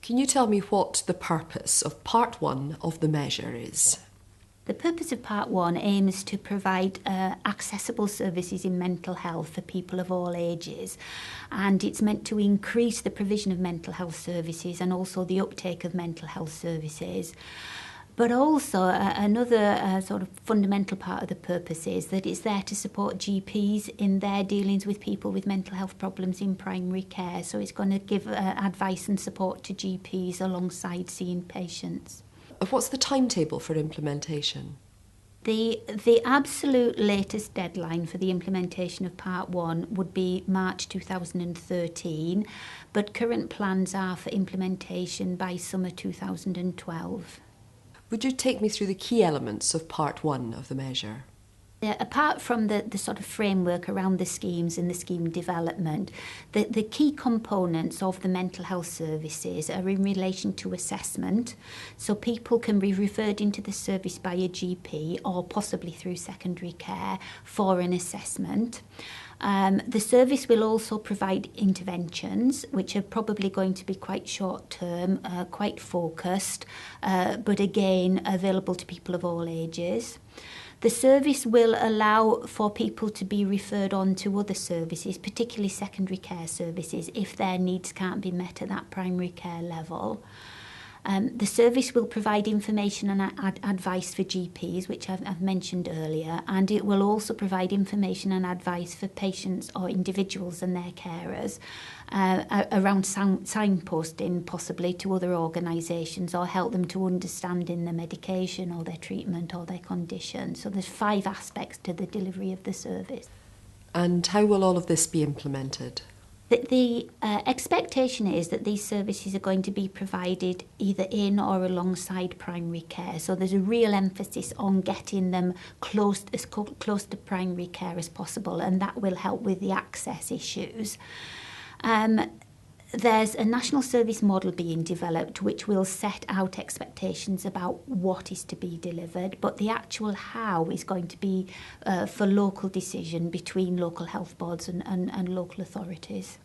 Can you tell me what the purpose of Part 1 of the measure is? The purpose of Part 1 aims to provide accessible services in mental health for people of all ages, and it's meant to increase the provision of mental health services and also the uptake of mental health services. But also another sort of fundamental part of the purpose is that it's there to support GPs in their dealings with people with mental health problems in primary care. So it's going to give advice and support to GPs alongside seeing patients. What's the timetable for implementation? The absolute latest deadline for the implementation of Part 1 would be March 2013, but current plans are for implementation by summer 2012. Would you take me through the key elements of Part 1 of the measure? Apart from the sort of framework around the schemes and the scheme development, the key components of the mental health services are in relation to assessment. So people can be referred into the service by a GP or possibly through secondary care for an assessment. The service will also provide interventions, which are probably going to be quite short-term, quite focused, but again available to people of all ages. The service will allow for people to be referred on to other services, particularly secondary care services, if their needs can't be met at that primary care level. The service will provide information and advice for GPs, which I've mentioned earlier, and it will also provide information and advice for patients or individuals and their carers around signposting possibly to other organisations or help them to understand in their medication or their treatment or their condition. So there's 5 aspects to the delivery of the service. And how will all of this be implemented? The expectation is that these services are going to be provided either in or alongside primary care. So there's a real emphasis on getting them as close to primary care as possible, and that will help with the access issues. There's a national service model being developed which will set out expectations about what is to be delivered, but the actual how is going to be for local decision between local health boards and local authorities.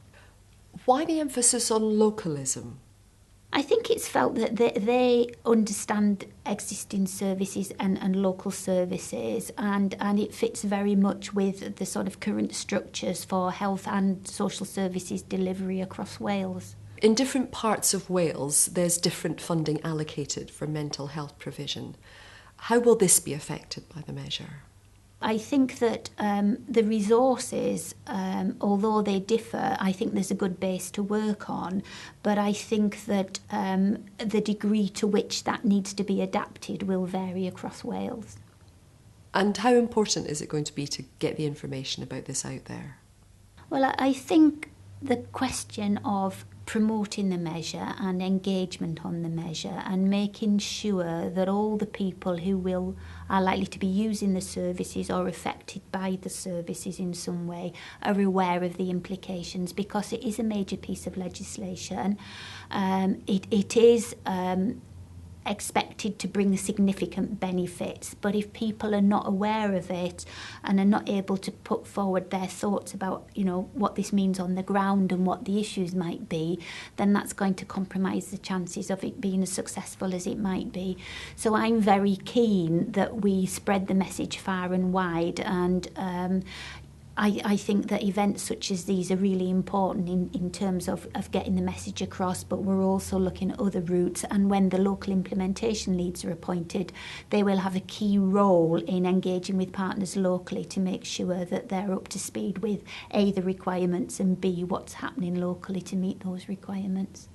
Why the emphasis on localism? I think it's felt that they understand existing services and local services, and it fits very much with the sort of current structures for health and social services delivery across Wales. In different parts of Wales, there's different funding allocated for mental health provision. How will this be affected by the measure? I think that the resources, although they differ, I think there's a good base to work on, but I think that the degree to which that needs to be adapted will vary across Wales. And how important is it going to be to get the information about this out there? Well, I think the question of promoting the measure and engagement on the measure and making sure that all the people who are likely to be using the services or affected by the services in some way are aware of the implications, because it is a major piece of legislation. It is expected to bring significant benefits, but if people are not aware of it and are not able to put forward their thoughts about, what this means on the ground and what the issues might be, then that's going to compromise the chances of it being as successful as it might be. So I'm very keen that we spread the message far and wide, and I think that events such as these are really important in terms of getting the message across, but we're also looking at other routes, and when the local implementation leads are appointed, they will have a key role in engaging with partners locally to make sure that they're up to speed with A, the requirements, and B, what's happening locally to meet those requirements.